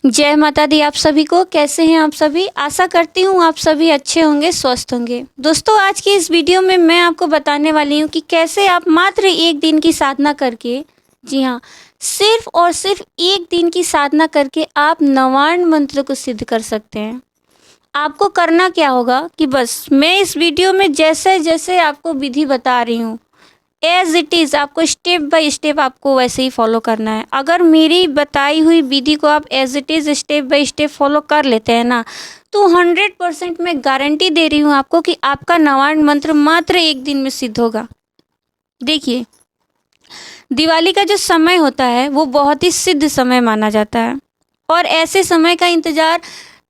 जय माता दी आप सभी को। कैसे हैं आप सभी? आशा करती हूँ आप सभी अच्छे होंगे, स्वस्थ होंगे। दोस्तों, आज की इस वीडियो में मैं आपको बताने वाली हूँ कि कैसे आप मात्र एक दिन की साधना करके, जी हाँ, सिर्फ और सिर्फ एक दिन की साधना करके आप नवार्ण मंत्र को सिद्ध कर सकते हैं। आपको करना क्या होगा कि बस मैं इस वीडियो में जैसे जैसे आपको विधि बता रही हूँ, एज इट इज़ आपको स्टेप बाय स्टेप आपको वैसे ही फॉलो करना है। अगर मेरी बताई हुई विधि को आप as it is step by step follow कर लेते हैं ना, तो 100% मैं गारंटी दे रही हूँ आपको कि आपका नवार्ण मंत्र मात्र एक दिन में सिद्ध होगा। देखिए, दिवाली का जो समय होता है वो बहुत ही सिद्ध समय माना जाता है, और ऐसे समय का इंतज़ार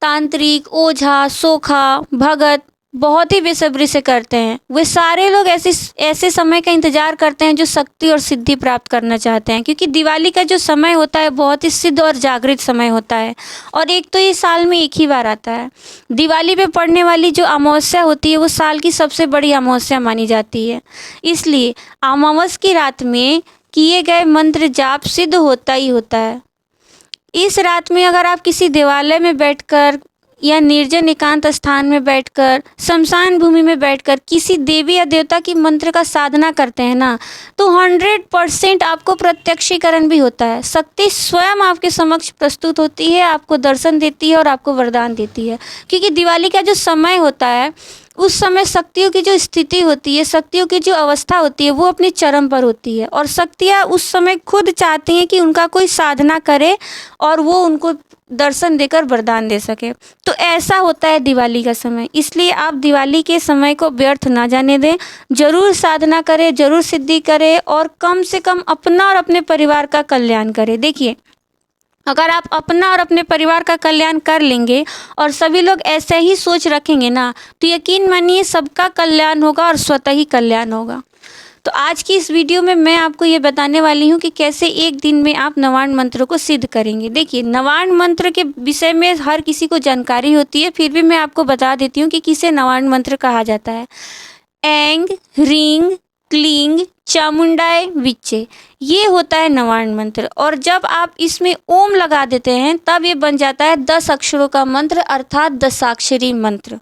तांत्रिक, ओझा, सोखा, भगत बहुत ही बेसब्री से करते हैं। वे सारे लोग ऐसे समय का इंतज़ार करते हैं जो शक्ति और सिद्धि प्राप्त करना चाहते हैं, क्योंकि दिवाली का जो समय होता है बहुत ही सिद्ध और जागृत समय होता है, और एक तो ये साल में एक ही बार आता है। दिवाली पे पड़ने वाली जो अमावस्या होती है वो साल की सबसे बड़ी अमावस्या मानी जाती है। इसलिए अमावस की रात में किए गए मंत्र जाप सिद्ध होता ही होता है। इस रात में अगर आप किसी देवालय में बैठकर या निर्जन एकांत स्थान में बैठकर, शमशान भूमि में बैठकर किसी देवी या देवता की मंत्र का साधना करते हैं ना, तो 100% आपको प्रत्यक्षीकरण भी होता है। शक्ति स्वयं आपके समक्ष प्रस्तुत होती है, आपको दर्शन देती है और आपको वरदान देती है। क्योंकि दिवाली का जो समय होता है उस समय शक्तियों की जो स्थिति होती है, शक्तियों की जो अवस्था होती है वो अपने चरम पर होती है, और शक्तियाँ उस समय खुद चाहती हैं कि उनका कोई साधना करे और वो उनको दर्शन देकर वरदान दे सके। तो ऐसा होता है दिवाली का समय। इसलिए आप दिवाली के समय को व्यर्थ ना जाने दें, जरूर साधना करें, जरूर सिद्धि करें, और कम से कम अपना और अपने परिवार का कल्याण करें। देखिए, अगर आप अपना और अपने परिवार का कल्याण कर लेंगे और सभी लोग ऐसे ही सोच रखेंगे ना, तो यकीन मानिए सबका कल्याण होगा और स्वतः ही कल्याण होगा। तो आज की इस वीडियो में मैं आपको ये बताने वाली हूँ कि कैसे एक दिन में आप नवार्ण मंत्र को सिद्ध करेंगे। देखिए, नवार्ण मंत्र के विषय में हर किसी को जानकारी होती है, फिर भी मैं आपको बता देती हूँ कि किसे नवार्ण मंत्र कहा जाता है। ऐंग ह्रींग क्लींग चामुंडाय विच्चे, ये होता है नवार्ण मंत्र। और जब आप इसमें ओम लगा देते हैं तब ये बन जाता है 10 अक्षरों का मंत्र, अर्थात 10 मंत्र।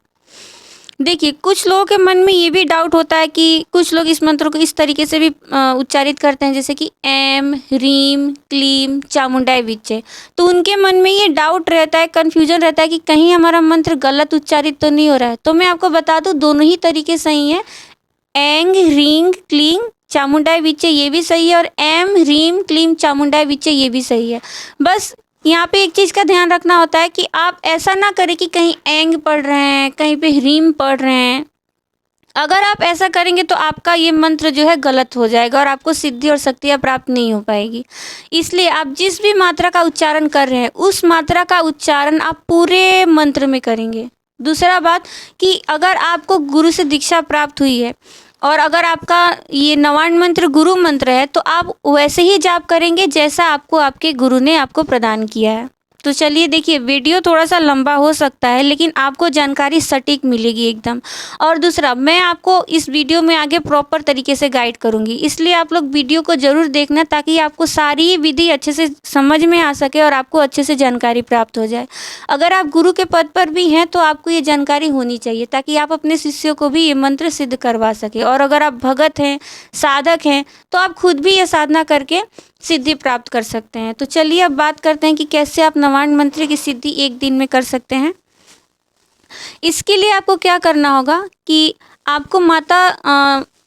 देखिए, कुछ लोगों के मन में ये भी डाउट होता है कि कुछ लोग इस मंत्र को इस तरीके से भी उच्चारित करते हैं, जैसे कि ऐम ह्रीम क्लीम चामुंडाय विच्चे। तो उनके मन में ये डाउट रहता है, कन्फ्यूजन रहता है कि कहीं हमारा मंत्र गलत उच्चारित तो नहीं हो रहा है। तो मैं आपको बता दूं, दोनों ही तरीके सही हैं। एंग ह्रींग क्लींग चामुंडाय विच्चे ये भी सही है, और एम ह्रीम क्लीम चामुंडाय विच्चे ये भी सही है। बस यहाँ पे एक चीज़ का ध्यान रखना होता है कि आप ऐसा ना करें कि कहीं एंग पढ़ रहे हैं, कहीं पे ह्रीम पढ़ रहे हैं। अगर आप ऐसा करेंगे तो आपका ये मंत्र जो है गलत हो जाएगा और आपको सिद्धि और शक्तियाँ प्राप्त नहीं हो पाएगी। इसलिए आप जिस भी मात्रा का उच्चारण कर रहे हैं उस मात्रा का उच्चारण आप पूरे मंत्र में करेंगे। दूसरा बात कि अगर आपको गुरु से दीक्षा प्राप्त हुई है और अगर आपका ये नवार्ण मंत्र गुरु मंत्र है, तो आप वैसे ही जाप करेंगे जैसा आपको आपके गुरु ने आपको प्रदान किया है। तो चलिए, देखिए, वीडियो थोड़ा सा लंबा हो सकता है लेकिन आपको जानकारी सटीक मिलेगी एकदम। और दूसरा, मैं आपको इस वीडियो में आगे प्रॉपर तरीके से गाइड करूंगी, इसलिए आप लोग वीडियो को ज़रूर देखना ताकि आपको सारी विधि अच्छे से समझ में आ सके और आपको अच्छे से जानकारी प्राप्त हो जाए। अगर आप गुरु के पद पर भी हैं तो आपको ये जानकारी होनी चाहिए ताकि आप अपने शिष्यों को भी ये मंत्र सिद्ध करवा सके। और अगर आप भगत हैं, साधक हैं, तो आप खुद भी ये साधना करके सिद्धि प्राप्त कर सकते हैं। तो चलिए अब बात करते हैं कि कैसे आप नवार्ण मंत्र की सिद्धि एक दिन में कर सकते हैं। इसके लिए आपको क्या करना होगा कि आपको माता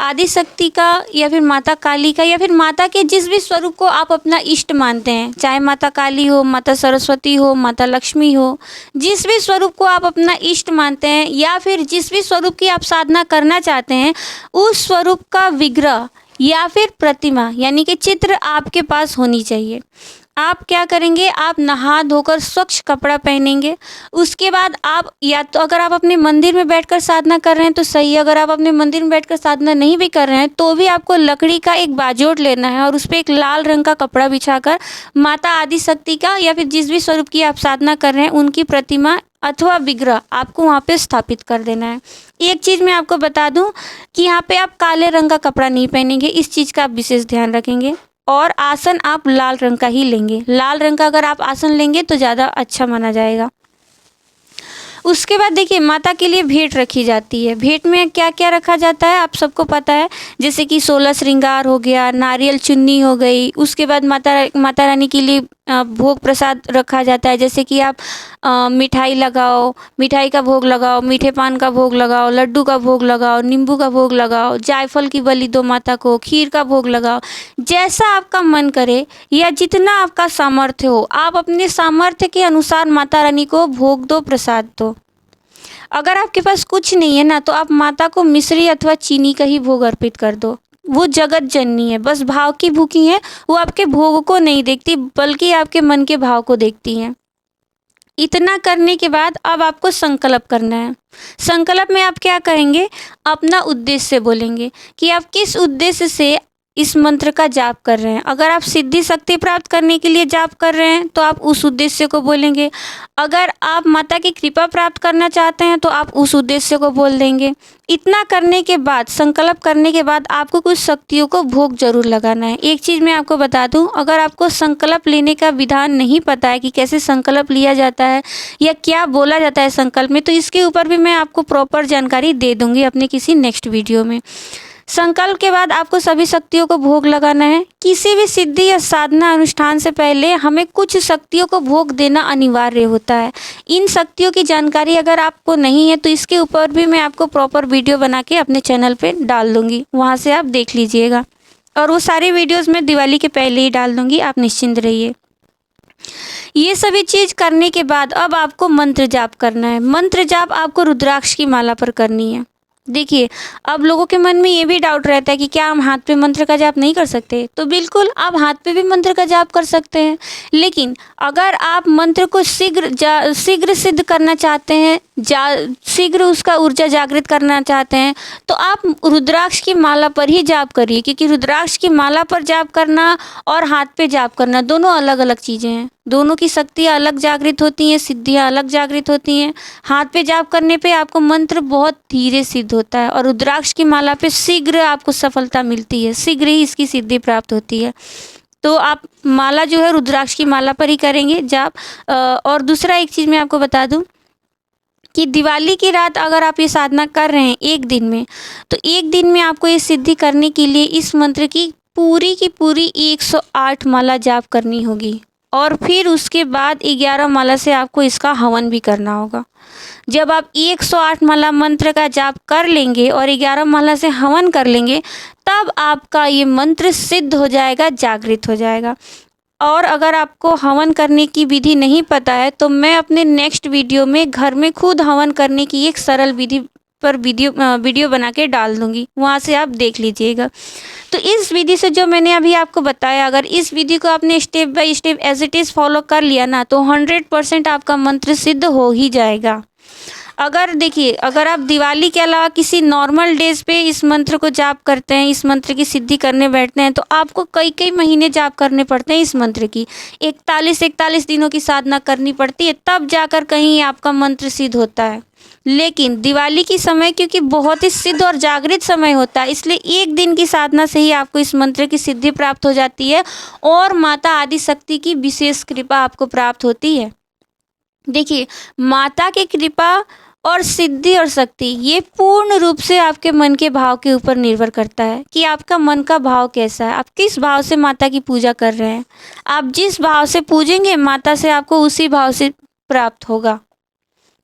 आदि शक्ति का या फिर माता काली का या फिर माता के जिस भी स्वरूप को आप अपना इष्ट मानते हैं, चाहे माता काली हो, माता सरस्वती हो, माता लक्ष्मी हो, जिस भी स्वरूप को आप अपना इष्ट मानते हैं या फिर जिस भी स्वरूप की आप साधना करना चाहते हैं, उस स्वरूप का विग्रह या फिर प्रतिमा यानी कि चित्र आपके पास होनी चाहिए। आप क्या करेंगे, आप नहा धोकर स्वच्छ कपड़ा पहनेंगे। उसके बाद आप या तो अगर आप अपने मंदिर में बैठकर साधना कर रहे हैं तो सही है, अगर आप अपने मंदिर में बैठकर साधना नहीं भी कर रहे हैं तो भी आपको लकड़ी का एक बाजोट लेना है और उस पर एक लाल रंग का कपड़ा बिछाकर माता आदि शक्ति का या फिर जिस भी स्वरूप की आप साधना कर रहे हैं उनकी प्रतिमा अथवा विग्रह आपको वहाँ पे स्थापित कर देना है। एक चीज़ मैं आपको बता दूं कि यहाँ पे आप काले रंग का कपड़ा नहीं पहनेंगे, इस चीज़ का आप विशेष ध्यान रखेंगे। और आसन आप लाल रंग का ही लेंगे। लाल रंग का अगर आप आसन लेंगे तो ज़्यादा अच्छा माना जाएगा। उसके बाद देखिए माता के लिए भेंट रखी जाती है। भेंट में क्या क्या रखा जाता है आप सबको पता है, जैसे कि 16 श्रृंगार हो गया, नारियल चुन्नी हो गई। उसके बाद माता रानी के लिए भोग प्रसाद रखा जाता है, जैसे कि आप मिठाई लगाओ, मिठाई का भोग लगाओ, मीठे पान का भोग लगाओ, लड्डू का भोग लगाओ, नींबू का भोग लगाओ, जायफल की बलि दो माता को, खीर का भोग लगाओ। जैसा आपका मन करे या जितना आपका सामर्थ्य हो, आप अपने सामर्थ्य के अनुसार माता रानी को भोग दो, प्रसाद दो। अगर आपके पास कुछ नहीं है ना, तो आप माता को मिश्री अथवा चीनी का ही भोग अर्पित कर दो। वो जगत जननी है, बस भाव की भूखी है। वो आपके भोग को नहीं देखती बल्कि आपके मन के भाव को देखती हैं। इतना करने के बाद अब आपको संकल्प करना है। संकल्प में आप क्या कहेंगे, अपना उद्देश्य बोलेंगे कि आप किस उद्देश्य से इस मंत्र का जाप कर रहे हैं। अगर आप सिद्धि शक्ति प्राप्त करने के लिए जाप कर रहे हैं तो आप उस उद्देश्य को बोलेंगे। अगर आप माता की कृपा प्राप्त करना चाहते हैं तो आप उस उद्देश्य को बोल देंगे। इतना करने के बाद, संकल्प करने के बाद आपको कुछ शक्तियों को भोग जरूर लगाना है। एक चीज़ मैं आपको बता दूं, अगर आपको संकल्प लेने का विधान नहीं पता है कि कैसे संकल्प लिया जाता है या क्या बोला जाता है संकल्प में, तो इसके ऊपर भी मैं आपको प्रॉपर जानकारी दे दूँगी अपने किसी नेक्स्ट वीडियो में। संकल्प के बाद आपको सभी शक्तियों को भोग लगाना है। किसी भी सिद्धि या साधना अनुष्ठान से पहले हमें कुछ शक्तियों को भोग देना अनिवार्य होता है। इन शक्तियों की जानकारी अगर आपको नहीं है तो इसके ऊपर भी मैं आपको प्रॉपर वीडियो बना के अपने चैनल पे डाल दूँगी, वहाँ से आप देख लीजिएगा। और वो सारी वीडियोज़ मैं दिवाली के पहले ही डाल दूँगी, आप निश्चिंत रहिए। ये सभी चीज़ करने के बाद अब आपको मंत्र जाप करना है। मंत्र जाप आपको रुद्राक्ष की माला पर करनी है। देखिए, अब लोगों के मन में ये भी डाउट रहता है कि क्या हम हाथ पे मंत्र का जाप नहीं कर सकते? तो बिल्कुल आप हाथ पे भी मंत्र का जाप कर सकते हैं। लेकिन अगर आप मंत्र को शीघ्र सिद्ध करना चाहते हैं, शीघ्र उसका ऊर्जा जागृत करना चाहते हैं, तो आप रुद्राक्ष की माला पर ही जाप करिए। क्योंकि रुद्राक्ष की माला पर जाप करना और हाथ पे जाप करना दोनों अलग अलग चीज़ें हैं। दोनों की शक्तियाँ अलग जागृत होती हैं, सिद्धियाँ अलग जागृत होती हैं। हाथ पे जाप करने पे आपको मंत्र बहुत धीरे सिद्ध होता है और रुद्राक्ष की माला पे शीघ्र आपको सफलता मिलती है, शीघ्र ही इसकी सिद्धि प्राप्त होती है। तो आप माला जो है रुद्राक्ष की माला पर ही करेंगे जाप। और दूसरा एक चीज़ मैं आपको बता दूं कि दिवाली की रात अगर आप ये साधना कर रहे हैं एक दिन में, तो एक दिन में आपको ये सिद्धि करने के लिए इस मंत्र की पूरी 108 माला जाप करनी होगी। और फिर उसके बाद 11 माला से आपको इसका हवन भी करना होगा। जब आप 108 माला मंत्र का जाप कर लेंगे और 11 माला से हवन कर लेंगे, तब आपका ये मंत्र सिद्ध हो जाएगा, जागृत हो जाएगा। और अगर आपको हवन करने की विधि नहीं पता है तो मैं अपने नेक्स्ट वीडियो में घर में खुद हवन करने की एक सरल विधि पर वीडियो बना के डाल दूँगी, वहाँ से आप देख लीजिएगा। तो इस विधि से जो मैंने अभी आपको बताया, अगर इस विधि को आपने step by step as it is follow कर लिया ना, तो 100% आपका मंत्र सिद्ध हो ही जाएगा। अगर देखिए, अगर आप दिवाली के अलावा किसी नॉर्मल डेज पे इस मंत्र को जाप करते हैं, इस मंत्र की सिद्धि करने बैठते हैं, तो आपको कई महीने जाप करने पड़ते हैं इस मंत्र की। 41 दिनों की साधना करनी पड़ती है, तब जाकर कहीं आपका मंत्र सिद्ध होता है। लेकिन दिवाली की समय क्योंकि बहुत ही सिद्ध और जागृत समय होता है, इसलिए एक दिन की साधना से ही आपको इस मंत्र की सिद्धि प्राप्त हो जाती है और माता आदि शक्ति की विशेष कृपा आपको प्राप्त होती है। देखिए, माता की कृपा और सिद्धि और शक्ति ये पूर्ण रूप से आपके मन के भाव के ऊपर निर्भर करता है कि आपका मन का भाव कैसा है, आप किस भाव से माता की पूजा कर रहे हैं। आप जिस भाव से पूजेंगे माता से आपको उसी भाव से प्राप्त होगा।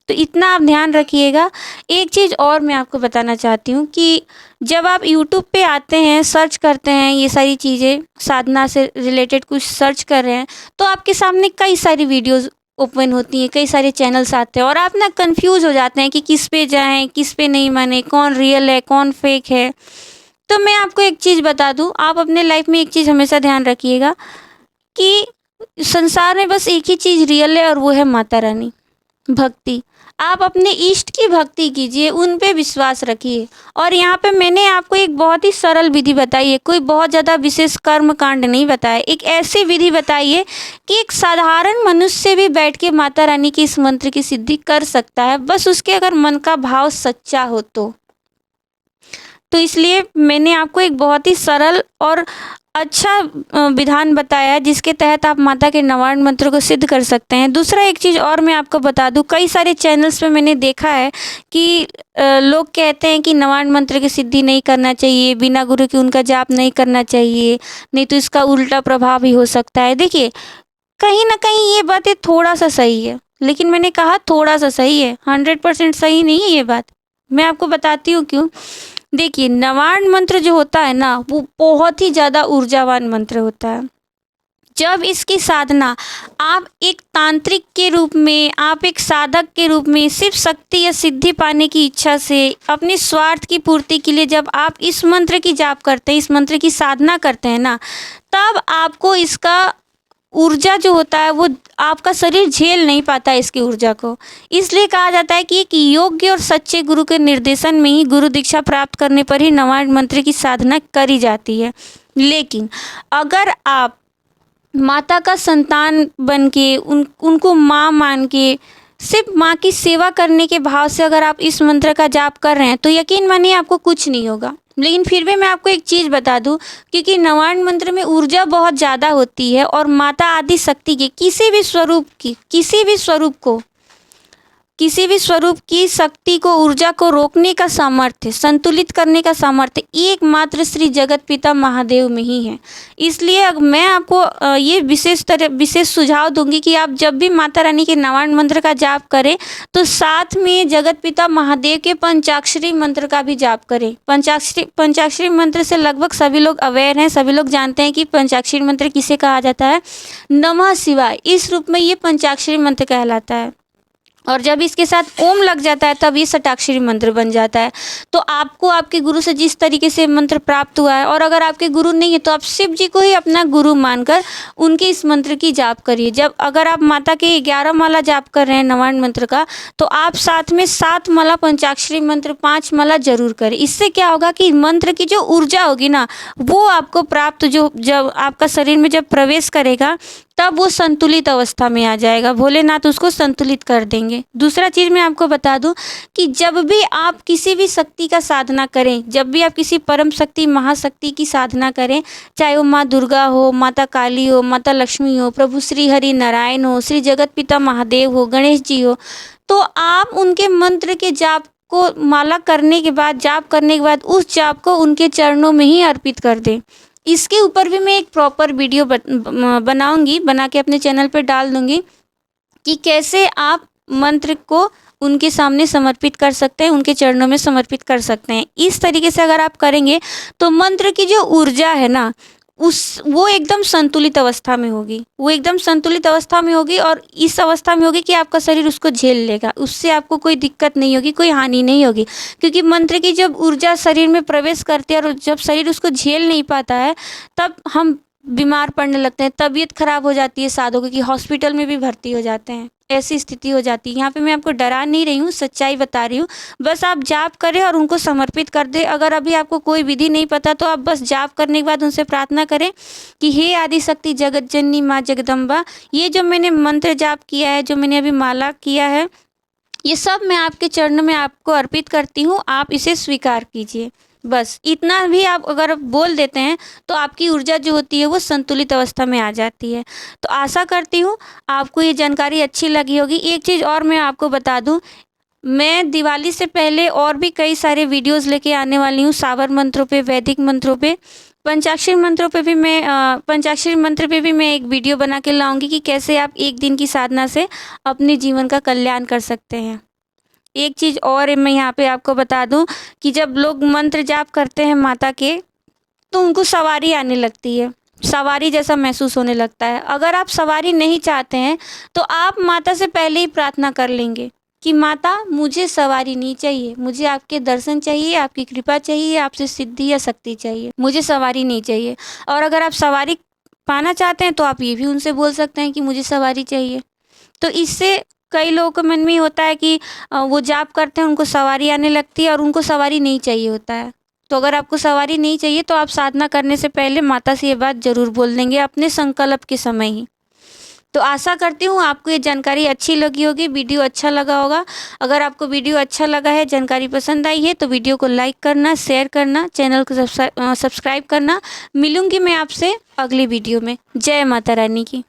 तो इतना आप ध्यान रखिएगा। एक चीज़ और मैं आपको बताना चाहती हूँ कि जब आप YouTube पे आते हैं, सर्च करते हैं, ये सारी चीज़ें साधना से रिलेटेड कुछ सर्च कर रहे हैं, तो आपके सामने कई सारी वीडियोस ओपन होती हैं, कई सारे चैनल्स आते हैं और आप ना कंफ्यूज हो जाते हैं कि किस पे जाएं, किस पे नहीं माने, कौन रियल है कौन फेक है। तो मैं आपको एक चीज़ बता दूँ, आप अपने लाइफ में एक चीज़ हमेशा ध्यान रखिएगा कि संसार में बस एक ही चीज़ रियल है और वो है माता रानी, भक्ति। आप अपने इष्ट की भक्ति कीजिए, उन पे विश्वास रखिए। और यहाँ पे मैंने आपको एक बहुत ही सरल विधि बताई है, कोई बहुत ज़्यादा विशेष कर्म कांड नहीं बताया। एक ऐसी विधि बताई है कि एक साधारण मनुष्य भी बैठ के माता रानी की इस मंत्र की सिद्धि कर सकता है, बस उसके अगर मन का भाव सच्चा हो तो इसलिए मैंने आपको एक बहुत ही सरल और अच्छा विधान बताया है जिसके तहत आप माता के नवार्ण मंत्र को सिद्ध कर सकते हैं। दूसरा एक चीज़ और मैं आपको बता दूं, कई सारे चैनल्स पे मैंने देखा है कि लोग कहते हैं कि नवार्ण मंत्र की सिद्धि नहीं करना चाहिए, बिना गुरु के उनका जाप नहीं करना चाहिए, नहीं तो इसका उल्टा प्रभाव भी हो सकता है। देखिए, कहीं ना कहीं ये बातें थोड़ा सा सही है, लेकिन मैंने कहा थोड़ा सा सही है, 100% सही नहीं है ये बात। मैं आपको बताती हूँ क्यों। देखिए, नवार्ण मंत्र जो होता है ना, वो बहुत ही ज़्यादा ऊर्जावान मंत्र होता है। जब इसकी साधना आप एक तांत्रिक के रूप में, आप एक साधक के रूप में, सिर्फ शक्ति या सिद्धि पाने की इच्छा से, अपने स्वार्थ की पूर्ति के लिए जब आप इस मंत्र की जाप करते हैं, इस मंत्र की साधना करते हैं ना, तब आपको इसका ऊर्जा जो होता है वो आपका शरीर झेल नहीं पाता है इसकी ऊर्जा को। इसलिए कहा जाता है कि एक योग्य और सच्चे गुरु के निर्देशन में ही, गुरु दीक्षा प्राप्त करने पर ही नवार्ण मंत्र की साधना करी जाती है। लेकिन अगर आप माता का संतान बन के, उनको माँ मान के, सिर्फ माँ की सेवा करने के भाव से अगर आप इस मंत्र का जाप कर रहे हैं, तो यकीन मानिए आपको कुछ नहीं होगा। लेकिन फिर भी मैं आपको एक चीज़ बता दूं, क्योंकि नवार्ण मंत्र में ऊर्जा बहुत ज़्यादा होती है और माता आदि शक्ति के किसी भी स्वरूप की, किसी भी स्वरूप की शक्ति को, ऊर्जा को रोकने का सामर्थ्य, संतुलित करने का सामर्थ्य एकमात्र श्री जगत पिता महादेव में ही है। इसलिए अब मैं आपको ये विशेष सुझाव दूंगी कि आप जब भी माता रानी के नवार्ण मंत्र का जाप करें, तो साथ में जगत पिता महादेव के पंचाक्षरी मंत्र का भी जाप करें। पंचाक्षरी मंत्र से लगभग सभी लोग अवेयर हैं, सभी लोग जानते हैं कि पंचाक्षरी मंत्र किसे कहा जाता है। नमः शिवाय, इस रूप में ये पंचाक्षरी मंत्र कहलाता है। और जब इसके साथ ओम लग जाता है तब ये षटाक्षरी मंत्र बन जाता है। तो आपको आपके गुरु से जिस तरीके से मंत्र प्राप्त हुआ है, और अगर आपके गुरु नहीं है तो आप शिव जी को ही अपना गुरु मानकर उनके इस मंत्र की जाप करिए। जब अगर आप माता के 11 माला जाप कर रहे हैं नवार्ण मंत्र का, तो आप साथ में 7 माला पंचाक्षरी मंत्र, 5 माला जरूर करें। इससे क्या होगा कि मंत्र की जो ऊर्जा होगी ना, वो आपको प्राप्त, जो जब आपका शरीर में जब प्रवेश करेगा तब वो संतुलित अवस्था में आ जाएगा। भोलेनाथ उसको संतुलित कर देंगे। दूसरा चीज़ मैं आपको बता दूं कि जब भी आप किसी भी शक्ति का साधना करें, जब भी आप किसी परम शक्ति, महाशक्ति की साधना करें, चाहे वो माँ दुर्गा हो, माता काली हो, माता लक्ष्मी हो, प्रभु श्री हरि नारायण हो, श्री जगत पिता महादेव हो, गणेश जी हो, तो आप उनके मंत्र के जाप को माला करने के बाद, जाप करने के बाद उस जाप को उनके चरणों में ही अर्पित कर दें। इसके ऊपर भी मैं एक प्रॉपर वीडियो बनाऊंगी, बना के अपने चैनल पे डाल दूंगी कि कैसे आप मंत्र को उनके सामने समर्पित कर सकते हैं, उनके चरणों में समर्पित कर सकते हैं। इस तरीके से अगर आप करेंगे तो मंत्र की जो ऊर्जा है ना, वो एकदम संतुलित अवस्था में होगी, वो एकदम संतुलित अवस्था में होगी, और इस अवस्था में होगी कि आपका शरीर उसको झेल लेगा, उससे आपको कोई दिक्कत नहीं होगी, कोई हानि नहीं होगी। क्योंकि मंत्र की जब ऊर्जा शरीर में प्रवेश करती है और जब शरीर उसको झेल नहीं पाता है, तब हम बीमार पड़ने लगते हैं, तबीयत खराब हो जाती है साधकों की, हॉस्पिटल में भी भर्ती हो जाते हैं, ऐसी स्थिति हो जाती है। यहाँ पे मैं आपको डरा नहीं रही हूँ, सच्चाई बता रही हूँ। बस आप जाप करें और उनको समर्पित कर दें। अगर अभी आपको कोई विधि नहीं पता तो आप बस जाप करने के बाद उनसे प्रार्थना करें कि हे आदि शक्ति जगत जननी माँ जगदम्बा, ये जो मैंने मंत्र जाप किया है, जो मैंने अभी माला किया है, ये सब मैं आपके चरणों में आपको अर्पित करती हूँ, आप इसे स्वीकार कीजिए। बस इतना भी आप अगर बोल देते हैं तो आपकी ऊर्जा जो होती है वो संतुलित अवस्था में आ जाती है। तो आशा करती हूँ आपको ये जानकारी अच्छी लगी होगी। एक चीज़ और मैं आपको बता दूँ, मैं दिवाली से पहले और भी कई सारे वीडियोस लेके आने वाली हूँ, सावर मंत्रों पे, वैदिक मंत्रों पे, पंचाक्षरी मंत्रों पे भी मैं पंचाक्षरी मंत्र पे भी मैं एक वीडियो बना के लाऊंगी कि कैसे आप एक दिन की साधना से अपने जीवन का कल्याण कर सकते हैं। एक चीज़ और मैं यहाँ पे आपको बता दूं कि जब लोग मंत्र जाप करते हैं माता के, तो उनको सवारी आने लगती है, सवारी जैसा महसूस होने लगता है। अगर आप सवारी नहीं चाहते हैं तो आप माता से पहले ही प्रार्थना कर लेंगे कि माता मुझे सवारी नहीं चाहिए, मुझे आपके दर्शन चाहिए, आपकी कृपा चाहिए, आपसे सिद्धि या शक्ति चाहिए, मुझे सवारी नहीं चाहिए। और अगर आप सवारी पाना चाहते हैं तो आप ये भी उनसे बोल सकते हैं कि मुझे सवारी चाहिए। तो इससे कई लोगों के मन में होता है कि वो जाप करते हैं, उनको सवारी आने लगती है और उनको सवारी नहीं चाहिए होता है। तो अगर आपको सवारी नहीं चाहिए तो आप साधना करने से पहले माता से ये बात ज़रूर बोल देंगे अपने संकल्प के समय ही। तो आशा करती हूँ आपको ये जानकारी अच्छी लगी होगी, वीडियो अच्छा लगा होगा। अगर आपको वीडियो अच्छा लगा है, जानकारी पसंद आई है, तो वीडियो को लाइक करना, शेयर करना, चैनल को सब्सक्राइब करना। मिलूंगी मैं आपसे अगली वीडियो में। जय माता रानी की।